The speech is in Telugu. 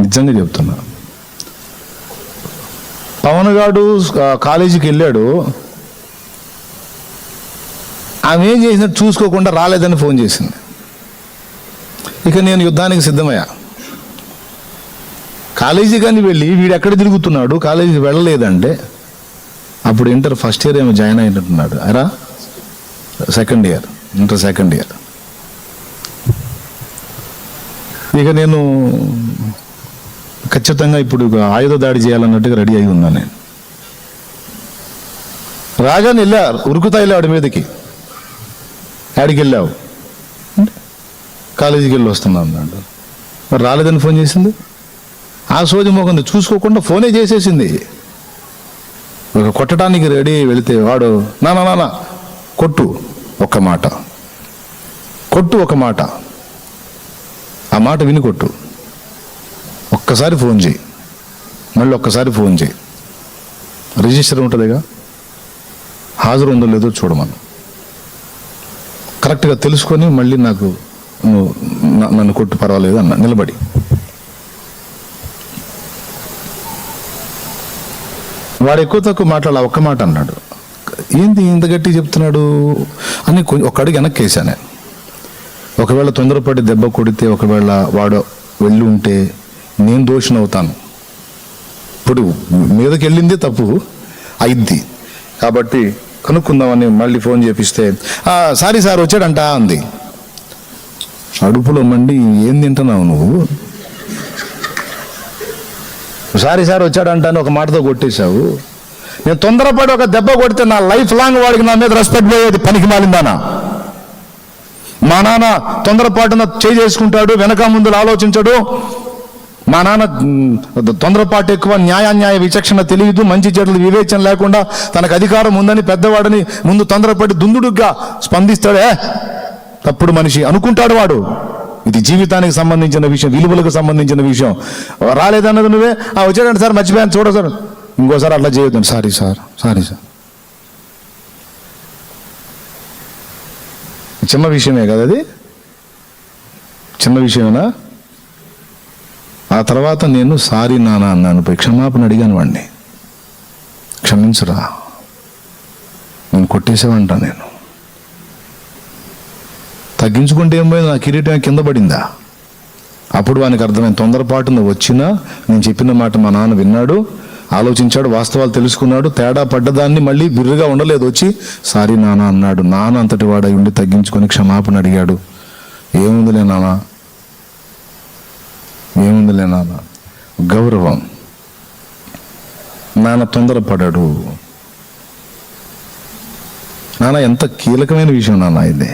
నిజంగా చెప్తున్నా. పవన్ గారు కాలేజీకి వెళ్ళాడు, ఆమె ఏం చేసినట్టు చూసుకోకుండా రాలేదని ఫోన్ చేసింది. ఇక నేను యుద్ధానికి సిద్ధమయ్యా. కాలేజీ కానీ వెళ్ళి వీడు ఎక్కడ తిరుగుతున్నాడు, కాలేజీకి వెళ్ళలేదంటే అప్పుడు ఇంటర్ ఫస్ట్ ఇయర్ ఏమో జాయిన్ అయినట్టున్నాడు. అరా second year, inter second year. ఇక నేను ఖచ్చితంగా ఇప్పుడు ఆయుధ దాడి చేయాలన్నట్టుగా రెడీ అయి ఉన్నాను. నేను రాగానే వెళ్ళా, ఉరుకుతా వెళ్ళాడు మీదకి. ఆడికి వెళ్ళావు, కాలేజీకి వెళ్ళి వస్తున్నా అన్నాడు. మరి రాలేదని ఫోన్ చేసింది. ఆ సోది మోకంది చూసుకోకుండా ఫోనే చేసేసింది. ఒక కొట్టడానికి రెడీ వెళితే వాడు నానా కొట్టు ఒక్క మాట, కొట్టు ఒక మాట, ఆ మాట విని కొట్టు, ఒక్కసారి ఫోన్ చేయి, మళ్ళీ ఒక్కసారి ఫోన్ చేయి, రిజిస్టర్ ఉంటుందిగా, హాజరు ఉందో లేదో చూడమను, కరెక్ట్గా తెలుసుకొని మళ్ళీ నాకు నన్ను కొట్టు పర్వాలేదు అన్న నిలబడి. వాడు ఎక్కువ తక్కువ మాట్లాడాల, ఒక్క మాట అన్నాడు. ఏంది ఇంత గట్టి చెప్తున్నాడు అని ఒక అడుగు వెనక్కి వేసాను నేను. ఒకవేళ తొందరపడి దెబ్బ కొడితే, ఒకవేళ వాడు వెళ్ళి ఉంటే నేను దోషిని అవుతాను. ఇప్పుడు మీదకి వెళ్ళింది తప్పు అయిద్ది కాబట్టి కనుక్కుందామని మళ్ళీ ఫోన్ చేపిస్తే సారీ సార్ వచ్చాడంట అంది. అడుపులో మండి ఏం తింటున్నావు నువ్వు, సారీ సార్ వచ్చాడంట అని ఒక మాటతో కొట్టేశావు. నేను తొందరపడి ఒక దెబ్బ కొడితే నా లైఫ్ లాంగ్ వాడికి నా మీద రెస్పెక్ట్ పోయేది. పనికి మాలిందానా? మా నాన్న తొందరపాటున చేసుకుంటాడు, వెనక ముందులు ఆలోచించడు. మా నాన్న తొందరపాటు ఎక్కువ, న్యాయ విచక్షణ తెలియదు, మంచి చెడులు వివేచన లేకుండా తనకు అధికారం ఉందని పెద్దవాడిని ముందు తొందరపడి దుందుడుగ్గా స్పందిస్తాడే తప్పుడు మనిషి అనుకుంటాడు వాడు. ఇది జీవితానికి సంబంధించిన విషయం, విలువలకు సంబంధించిన విషయం. రాలేదన్నది నువ్వే వచ్చాడంటే సార్ మర్చిపోయాను చూడ సార్, ఇంకోసారి అట్లా చేయొద్దండి, సారీ సార్. చిన్న విషయమే కదా అది, చిన్న విషయమేనా? ఆ తర్వాత నేను సారీ నాన్న అన్నాను, పోయి క్షమాపణ అడిగాను వాడిని. క్షమించురా, నేను కొట్టేసేవంట. నేను తగ్గించుకుంటే ఏం పోయింది, నా కిరీటం కింద పడిందా? అప్పుడు వానికి అర్థమైంది, తొందరపాటున వచ్చినా నేను చెప్పిన మాట మా నాన్న విన్నాడు, ఆలోచించాడు, వాస్తవాలు తెలుసుకున్నాడు, తేడా పడ్డదాన్ని మళ్ళీ బిర్రుగా ఉండలేదు, వచ్చి సారీ నాన్న అన్నాడు. నాన్న అంతటి వాడై ఉండి తగ్గించుకొని క్షమాపణ అడిగాడు. ఏముందిలే నాన్న, గౌరవం. నాన్న తొందరపడ్డాడు. నాన్న ఎంత కీలకమైన విషయం నాన్న ఇది.